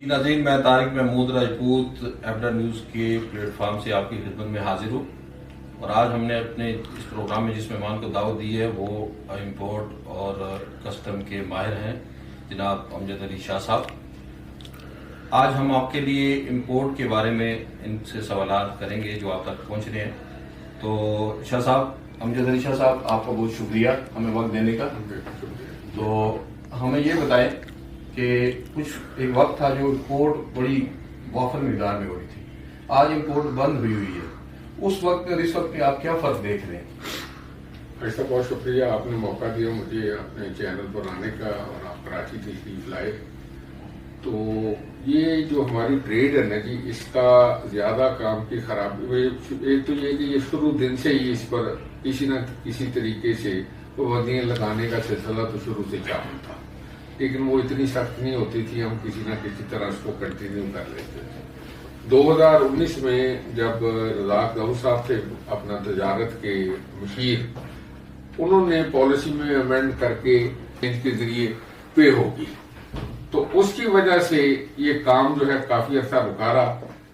नाज़रीन, मैं तारिक महमूद राजपूत एबडा न्यूज़ के प्लेटफॉर्म से आपकी खिदमत में हाजिर हूँ। और आज हमने अपने इस प्रोग्राम में जिस मेहमान को दावत दी है वो इंपोर्ट और कस्टम के माहिर हैं जनाब अमजद अली शाह साहब। आज हम आपके लिए इंपोर्ट के बारे में इनसे सवालात करेंगे जो आप तक पहुँच रहे हैं। तो शाह साहब, अमजद अली शाह साहब, आपका बहुत शुक्रिया हमें वक्त देने का। तो हमें ये बताएं कि कुछ एक वक्त था जो इंपोर्ट बड़ी वाफर मिकदार में हो रही थी, आज इंपोर्ट बंद हुई है। उस वक्त और इस वक्त में आप क्या फर्क देख रहे हैं? ऐसा बहुत शुक्रिया, आपने मौका दिया मुझे अपने चैनल पर आने का और आप कराची तशरीफ लाए। तो ये जो हमारी ट्रेड है ना जी, इसका ज्यादा काम की खराबी एक तो ये कि ये शुरू दिन से ही इस पर किसी न किसी तरीके से पाबंदियां लगाने का सिलसिला तो शुरू से चालू था, लेकिन वो इतनी सख्त नहीं होती थी, हम किसी न किसी तरह उसको कंटिन्यू कर लेते थे। 2019 में जब रज़ाक दाऊद साहब थे अपना तजारत के मशीर, उन्होंने पॉलिसी में अमेंड करके इनके जरिए पे होगी, तो उसकी वजह से ये काम जो है काफी अर्सा रुका रहा।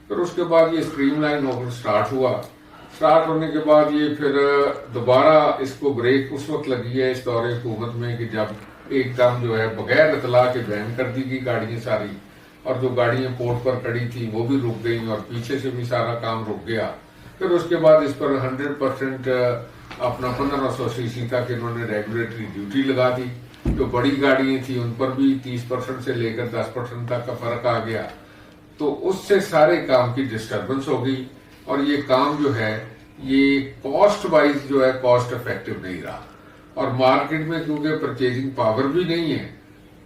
फिर उसके बाद ये स्ट्रीमलाइन होकर स्टार्ट होने के बाद ये फिर दोबारा इसको ब्रेक उस वक्त लगी है इस दौरे हुकूमत में कि जब एकदम जो है बगैर इतला के बैन कर दी गई गाड़ियां सारी, और जो गाड़ियां पोर्ट पर खड़ी थी वो भी रुक गई और पीछे से भी सारा काम रुक गया। फिर उसके बाद इस पर 100% अपना 1500 सीसी तक इन्होंने रेगुलेटरी ड्यूटी लगा दी। जो बड़ी गाड़ियां थी उन पर भी 30% से लेकर 10% तक का फर्क आ गया। तो उससे सारे काम की डिस्टर्बेंस हो गई और ये काम जो है ये कॉस्ट वाइज जो है कॉस्ट इफेक्टिव नहीं रहा, और मार्केट में क्योंकि परचेजिंग पावर भी नहीं है,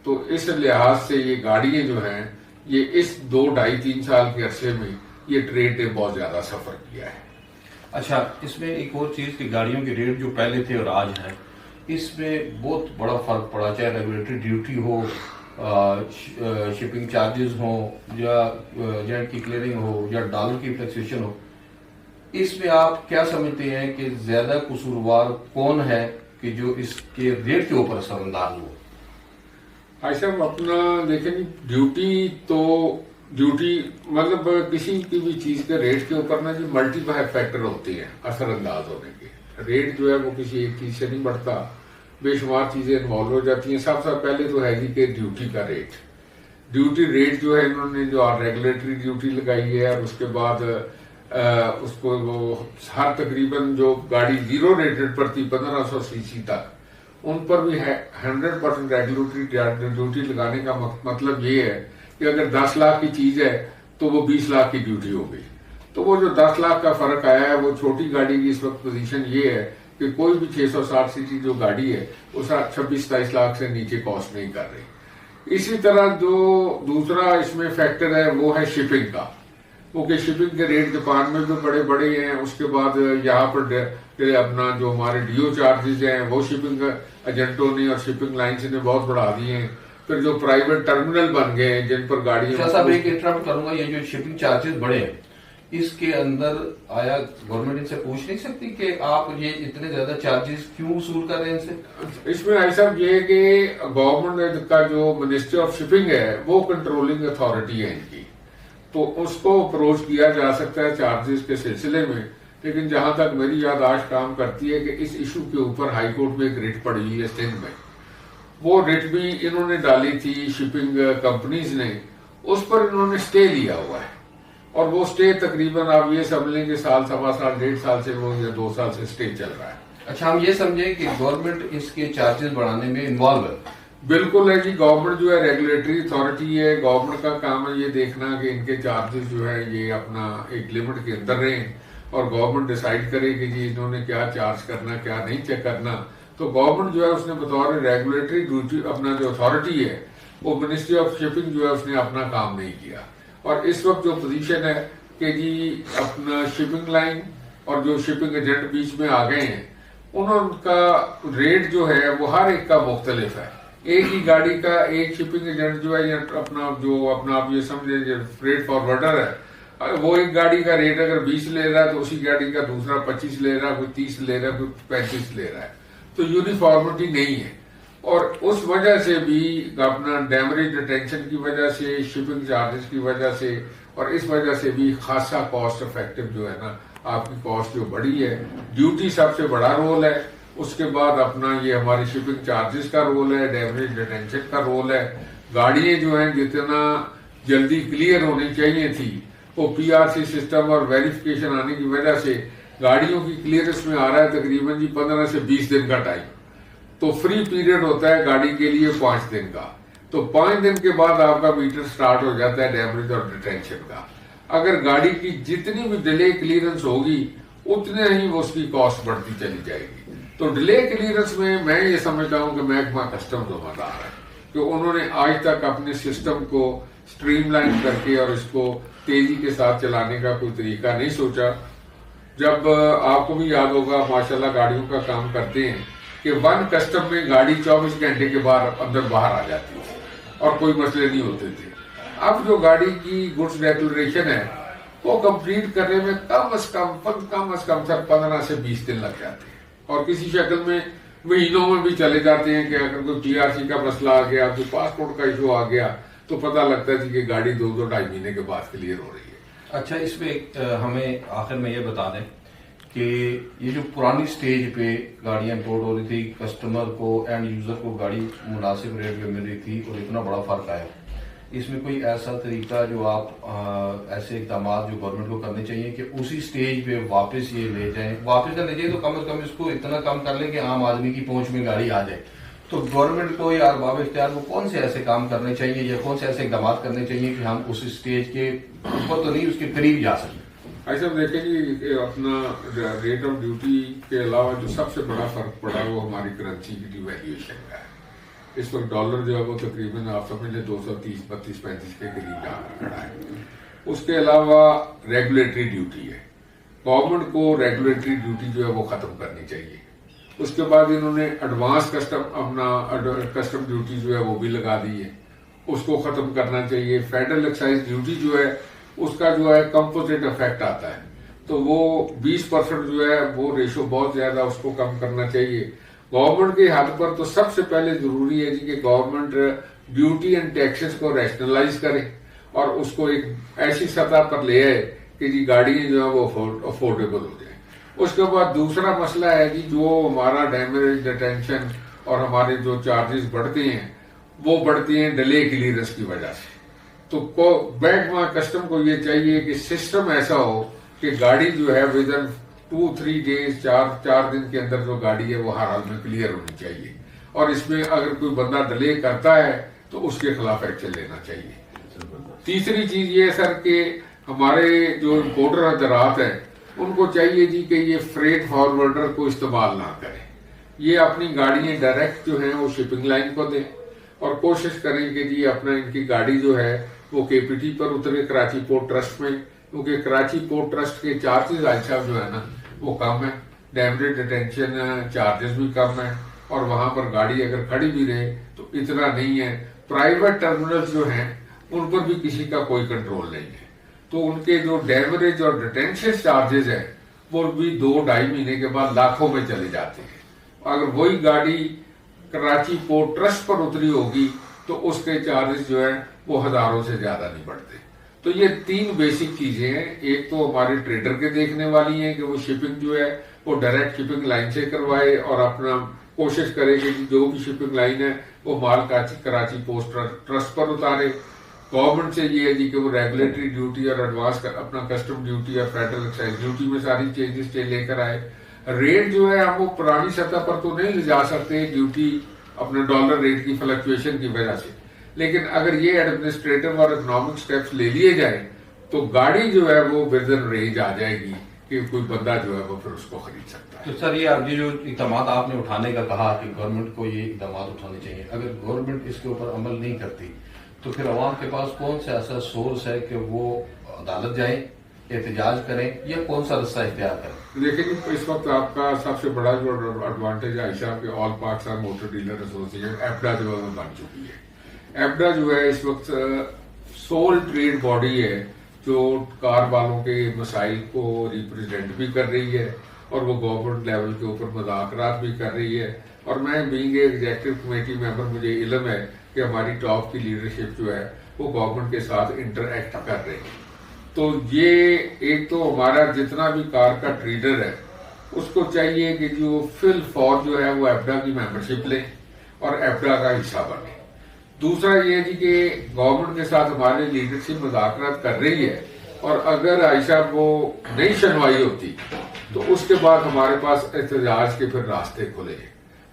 तो इस लिहाज से ये गाड़ियां जो हैं ये इस 2-2.5-3 साल के अरसे में ये ट्रेड ने बहुत ज्यादा सफर किया है। अच्छा, इसमें एक और चीज़ कि गाड़ियों के रेट जो पहले थे और आज हैं, इसमें बहुत बड़ा फर्क पड़ा, चाहे रेगुलेटरी ड्यूटी हो, शिपिंग चार्जेस हो, या जेट की क्लियरिंग हो, या डॉलर की टैक्सेशन हो। इसमें आप क्या समझते हैं कि ज्यादा कसूरवार कौन है कि जो इसके रेट के ऊपर असरअंदाज हो? ऐसा अपना देखें, ड्यूटी मतलब किसी की भी चीज के रेट के ऊपर ना जो मल्टीपल फैक्टर होते हैं असरअंदाज होने के। रेट जो है वो किसी एक चीज से नहीं बढ़ता, बेशुमार चीजें इन्वॉल्व हो जाती हैं। सबसे पहले तो है जी कि ड्यूटी का रेट, ड्यूटी रेट जो है इन्होंने जो रेगुलेटरी ड्यूटी लगाई है, और उसके बाद उसको वो हर तकरीबन जो गाड़ी जीरो रेटेड पर थी 1500 सीसी तक, उन पर भी है 100% रेगुलेटरी ड्यूटी लगाने का मतलब ये है कि अगर 10 लाख की चीज है तो वो 20 लाख की ड्यूटी हो गई। तो वो जो 10 लाख का फर्क आया है, वो छोटी गाड़ी की इस वक्त पोजीशन ये है कि कोई भी 660 सीसी जो गाड़ी है वो 26-27 लाख से नीचे कॉस्ट नहीं कर रही। इसी तरह जो दूसरा इसमें फैक्टर है वो है शिपिंग का, क्योंकि शिपिंग के रेट जापान में भी बड़े बड़े हैं। उसके बाद यहाँ पर अपना जो हमारे डीओ चार्जेस हैं वो शिपिंग एजेंटों ने और शिपिंग लाइन्स ने बहुत बढ़ा दिए हैं। फिर जो प्राइवेट टर्मिनल बन गए हैं जिन पर गाड़ियां, साहब एक इंटरप्ट करूंगा, ये जो शिपिंग चार्जेस बढ़े हैं इसके अंदर आया गवर्नमेंट इनसे पूछ नहीं सकती कि आप ये इतने ज्यादा चार्जेस क्यों वसूल कर रहे हैं इनसे? इसमें ऐसा ये है कि गवर्नमेंट का जो मिनिस्ट्री ऑफ शिपिंग है वो कंट्रोलिंग अथॉरिटी है इनकी, तो उसको अप्रोच किया जा सकता है चार्जेस के सिलसिले में। लेकिन जहां तक मेरी याददाश्त काम करती है कि इस इशू के ऊपर हाई कोर्ट में एक रिट पड़ी हुई है सिंध में, वो रिट भी इन्होंने डाली थी शिपिंग कंपनीज ने, उस पर इन्होंने स्टे लिया हुआ है, और वो स्टे तकरीबन आप ये समझ लें कि साल, सवा साल, 1.5 साल से वो या 2 साल से स्टे चल रहा है। अच्छा, हम ये समझें कि गवर्नमेंट इसके चार्जेस बढ़ाने में इन्वॉल्व है? बिल्कुल है जी, गवर्नमेंट जो है रेगुलेटरी अथॉरिटी है, गवर्नमेंट का काम है ये देखना कि इनके चार्जेस जो है ये अपना एक लिमिट के अंदर रहें, और गवर्नमेंट डिसाइड करे कि जी इन्होंने क्या चार्ज करना क्या नहीं चेक करना। तो गवर्नमेंट जो है उसने बतौर रेगुलेटरी ड्यूटी अपना जो अथॉरिटी है वो मिनिस्ट्री ऑफ शिपिंग जो है उसने अपना काम नहीं किया। और इस वक्त जो पोजीशन है कि जी अपना शिपिंग लाइन और जो शिपिंग एजेंट बीच में आ गए हैं, उनका रेट जो है वो हर एक का मुख्तलिफ है। एक ही गाड़ी का एक शिपिंग एजेंट जो है या अपना आप ये समझे फ्रेट फॉरवर्डर है, वो एक गाड़ी का रेट अगर 20 ले रहा है तो उसी गाड़ी का दूसरा 25 ले रहा है, कोई 30 ले रहा है, कोई 35 ले रहा है। तो यूनिफॉर्मिटी नहीं है। और उस वजह से भी अपना डैमरेज डिटेंशन की वजह से, शिपिंग चार्जेस की वजह से और इस वजह से भी खासा कॉस्ट इफेक्टिव जो है ना आपकी कॉस्ट जो बढ़ी है। ड्यूटी सबसे बड़ा रोल है, उसके बाद अपना ये हमारी शिपिंग चार्जेस का रोल है, डैमरेज डिटेंशन का रोल है। गाड़ियां जो हैं जितना जल्दी क्लियर होनी चाहिए थी वो पीआरसी सिस्टम और वेरिफिकेशन आने की वजह से गाड़ियों की क्लियरेंस में आ रहा है तकरीबन जी 15 से 20 दिन का टाइम। तो फ्री पीरियड होता है गाड़ी के लिए 5 दिन का, तो 5 दिन के बाद आपका मीटर स्टार्ट हो जाता है डैमेज और डिटेंशन का। अगर गाड़ी की जितनी भी डिले क्लियरेंस होगी उतने ही वो उसकी कॉस्ट बढ़ती चली जाएगी। तो डिले क्लियरेंस में मैं ये समझता हूं कि महकमा कस्टम जिम्मेदार है कि उन्होंने आज तक अपने सिस्टम को स्ट्रीमलाइन करके और इसको तेजी के साथ चलाने का कोई तरीका नहीं सोचा। जब आपको भी याद होगा माशाल्लाह गाड़ियों का काम करते हैं कि वन कस्टम में गाड़ी 24 घंटे के बाद अंदर बाहर आ जाती थी और कोई मसले नहीं होते थे। अब जो गाड़ी की गुड्स डिक्लेरेशन है वो कंप्लीट करने में कम से कम सर 15 से 20 दिन लग जाते हैं और किसी शक्ल में महीनों में भी चले जाते हैं कि अगर कोई पीआरसी का मसला आ गया, कोई पासपोर्ट का इशू आ गया तो पता लगता है कि गाड़ी 2-2-2.5 महीने के बाद क्लियर हो रही है। अच्छा, इसमें हमें आखिर में ये बता दें कि ये जो पुरानी स्टेज पे गाड़ियां इंपोर्ट हो रही थी, कस्टमर को एंड यूजर को गाड़ी मुनासिब रेट पे मिल रही थी और इतना बड़ा फर्क आया, इसमें कोई ऐसा तरीका जो आप ऐसे इकदाम जो गवर्नमेंट को करने चाहिए कि उसी स्टेज पे वापस ये ले जाएं, वापस ले जाए तो कम से कम इसको इतना कम कर लें कि आम आदमी की पहुंच में गाड़ी आ जाए। तो गवर्नमेंट को या अरबाब इख्तियार को कौन से ऐसे काम करने चाहिए या कौन से ऐसे इकदाम करने चाहिए कि हम उस स्टेज के ऊपर तो नहीं उसके करीब जा सकें? ऐसा देखें कि अपना रेट ऑफ ड्यूटी के अलावा जो सबसे बड़ा फर्क पड़ा वो हमारी करेंसी की डिवैल्यूएशन का है। इस वक्त डॉलर जो है वो तकरीबन आप समझ लें 230, 32, 35 के करीब जाकर खड़ा है। उसके अलावा रेगुलेटरी ड्यूटी है, गवर्नमेंट को रेगुलेटरी ड्यूटी जो है वो खत्म करनी चाहिए। उसके बाद इन्होंने एडवांस कस्टम ड्यूटी जो है वो भी लगा दी है, उसको खत्म करना चाहिए। फेडरल एक्साइज ड्यूटी जो है उसका जो है कंपोजिट इफेक्ट आता है, तो वो 20% जो है वो रेशो बहुत ज्यादा, उसको कम करना चाहिए। गवर्नमेंट के हाथ पर तो सबसे पहले जरूरी है जी कि गवर्नमेंट ड्यूटी एंड टैक्सेस को रैशनलाइज करे और उसको एक ऐसी सतह पर ले आए कि जी गाड़ियां जो है वो अफोर्डेबल हो जाए। उसके बाद दूसरा मसला है जी जो हमारा डैमेज डिटेंशन और हमारे जो चार्जेस बढ़ते हैं वो बढ़ते हैं डिले क्लियरेंस की वजह से। तो महकमा कस्टम को ये चाहिए कि सिस्टम ऐसा हो कि गाड़ी जो है विद इन 2-3 डेज, 4 दिन के अंदर जो गाड़ी है वो हर हाल में क्लियर होनी चाहिए और इसमें अगर कोई बंदा डिले करता है तो उसके खिलाफ एक्शन लेना चाहिए। तीसरी चीज ये सर कि हमारे जो इंपोर्टर हजरात हैं उनको चाहिए जी कि ये फ्रेट फॉरवर्डर को इस्तेमाल ना करें, ये अपनी गाड़ियां डायरेक्ट जो है वो शिपिंग लाइन को दें और कोशिश करें कि जी अपना इनकी गाड़ी जो है वो केपीटी पर उतरे कराची पोर्ट ट्रस्ट में, क्योंकि कराची पोर्ट ट्रस्ट के चार्जेस जो है ना वो कम है, डैमेज डिटेंशन चार्जेस भी कम है और वहां पर गाड़ी अगर खड़ी भी रहे तो इतना नहीं है। प्राइवेट टर्मिनल्स जो हैं उन पर भी किसी का कोई कंट्रोल नहीं है, तो उनके जो डैमेज और डिटेंशन चार्जेस है वो भी 2-2.5 महीने के बाद लाखों में चले जाते हैं। अगर वही गाड़ी कराची पोर्ट ट्रस्ट पर उतरी होगी तो उसके चार्जेस जो है वो हजारों से ज्यादा नहीं बढ़ते। तो ये 3 बेसिक चीजें हैं, एक तो हमारे ट्रेडर के देखने वाली हैं कि वो शिपिंग जो है वो डायरेक्ट शिपिंग लाइन से करवाए और अपना कोशिश करे कि जो भी शिपिंग लाइन है वो माल कराची पोर्ट ट्रस्ट पर उतारे। गवर्नमेंट से ये है जी कि वो रेगुलेटरी ड्यूटी और एडवांस अपना कस्टम ड्यूटी और फेडरल एक्साइज ड्यूटी में सारी चेंजेस लेकर आए। रेट जो है हम वो पुरानी सतह पर तो नहीं ले जा सकते ड्यूटी अपने डॉलर रेट की फ्लक्चुएशन की वजह से, लेकिन अगर ये एडमिनिस्ट्रेटिव और इकोनॉमिक स्टेप्स ले लिए जाए तो गाड़ी जो है वो विद इन रेंज आ जाएगी कि कोई बंदा जो है वो फिर उसको खरीद सकता है। तो सर ये जो इकदाम आपने उठाने का कहा कि गवर्नमेंट को ये इकदाम उठाने चाहिए, अगर गवर्नमेंट इसके ऊपर अमल नहीं करती तो फिर अवाम के पास कौन सा ऐसा सोर्स है कि वो अदालत जाए, एहतजाज करें या कौन सा रास्ता इख्तियार करें? देखिए इस वक्त आपका सबसे बड़ा जो एडवांटेज है आयशा के all Pakistan motor dealer association एपडा जो है वो बन चुकी है। एपडा जो है इस वक्त सोल ट्रेड बॉडी है जो कार वालों के मसाइल को रिप्रेजेंट भी कर रही है और वो गवर्नमेंट लेवल के ऊपर मुज़ाकरात भी कर रही है। और मैं बीइंग एग्जीक्यूटिव कमेटी मेंबर मुझे इल्म है कि हमारी टॉप की लीडरशिप जो है वो गवर्नमेंट के साथ इंटरएक्ट कर रही है। तो ये एक तो हमारा जितना भी कार का ट्रेडर है उसको चाहिए कि जो फिल फॉर जो है वो एफडा की मेंबरशिप ले और एफडा का हिस्सा बने। दूसरा ये जी कि गवर्नमेंट के साथ हमारी लीडरशिप मुज़ाकरात कर रही है और अगर आयशा वो नहीं सुनवाई होती तो उसके बाद हमारे पास एहतजाज के फिर रास्ते खुले।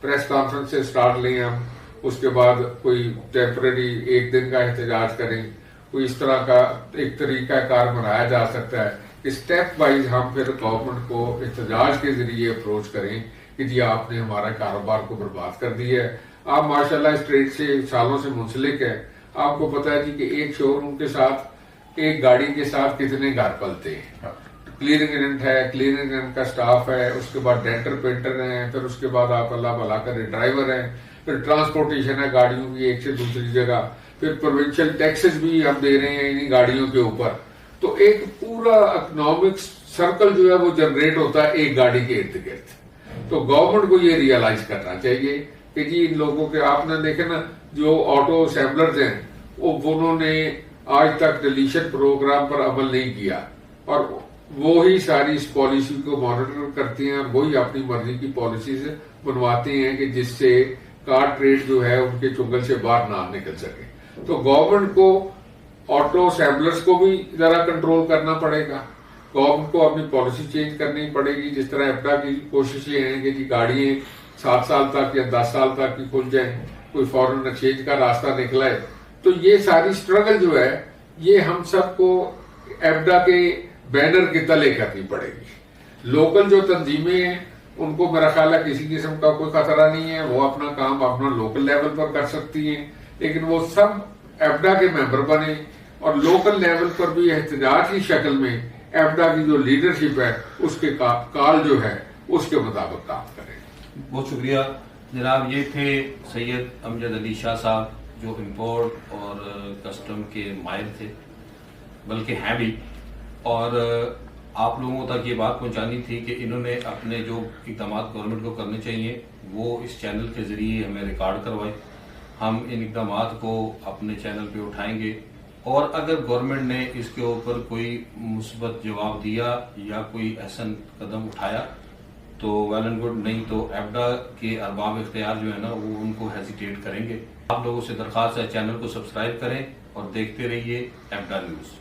प्रेस कॉन्फ्रेंस से स्टार्ट लें हम, उसके बाद कोई टेम्पररी एक दिन का एहतजाज करें, कोई इस तरह का एक तरीका कार बनाया जा सकता है कि स्टेप वाइज हम फिर गवर्नमेंट को एहतजाज के जरिए अप्रोच करें कि जी आपने हमारा कारोबार को बर्बाद कर दिया है। आप माशाल्लाह इस ट्रेड से सालों से मुंसलिक है, आपको पता है जी कि एक शोरूम के साथ एक गाड़ी के साथ कितने घर पलते हैं। क्लीनिंग एजेंट है, क्लीनिंग एजेंट का स्टाफ है, उसके बाद डेंटर पेंटर हैं, फिर उसके बाद आप अल्लाह भला करे ड्राइवर हैं, फिर ट्रांसपोर्टेशन है गाड़ियों की एक से दूसरी जगह, फिर प्रोविंशियल टैक्सेस भी हम दे रहे हैं इन्हीं गाड़ियों के ऊपर। तो एक पूरा इकोनॉमिक सर्कल जो है वो जनरेट होता है एक गाड़ी के इर्द गिर्द। तो गवर्नमेंट को ये रियलाइज करना चाहिए कि जी इन लोगों के आपने देखे ना जो ऑटो असेंबलर्स हैं उन्होंने आज तक डिलीशन प्रोग्राम पर अमल नहीं किया और वो ही सारी इस पॉलिसी को मॉनिटर करते हैं और वही अपनी मर्जी की पॉलिसी से बनवाते हैं कि जिससे कार ट्रेड जो है उनके चुंगल से बाहर ना निकल सके। तो गवर्नमेंट को ऑटो असेंबलर्स को भी जरा कंट्रोल करना पड़ेगा, गवर्नमेंट को अपनी पॉलिसी चेंज करनी पड़ेगी। जिस तरह एफडा की कोशिशें हैं कि जी गाड़ियां 7 साल तक या 10 साल तक की खुल जाए, कोई फॉरेन एक्सचेंज का रास्ता निकला है, तो ये सारी स्ट्रगल जो है ये हम सबको एफडा के बैनर के तले करनी पड़ेगी। लोकल जो तंजीमें हैं उनको मेरा ख्याल है किसी किस्म का कोई खतरा नहीं है, वो अपना काम अपना लोकल लेवल पर कर सकती हैं, लेकिन वो सब एफडा के मेंबर बने और लोकल लेवल पर भी एहतजाज की शक्ल में एफडा की जो लीडरशिप है उसके काल जो है उसके मुताबिक काम करें। बहुत शुक्रिया जनाब। ये थे सैयद अमजद अली शाह साहब जो इम्पोर्ट और कस्टम के माहिर थे, बल्कि हैं भी, और आप लोगों तक ये बात पहुंचानी थी कि इन्होंने अपने जो इक़दाम गवर्नमेंट को करने चाहिए वो इस चैनल के ज़रिए हमें रिकॉर्ड करवाए। हम इन इक़दाम को अपने चैनल पे उठाएंगे और अगर गवर्नमेंट ने इसके ऊपर कोई मुस्बत जवाब दिया या कोई ऐसा कदम उठाया तो वेल एंड गुड, नहीं तो एफडा के अरबाब इख्तियार जो है ना वो उनको हेजिटेट करेंगे। आप लोगों से दरख्वास्त है चैनल को सब्सक्राइब करें और देखते रहिए एफडा न्यूज़।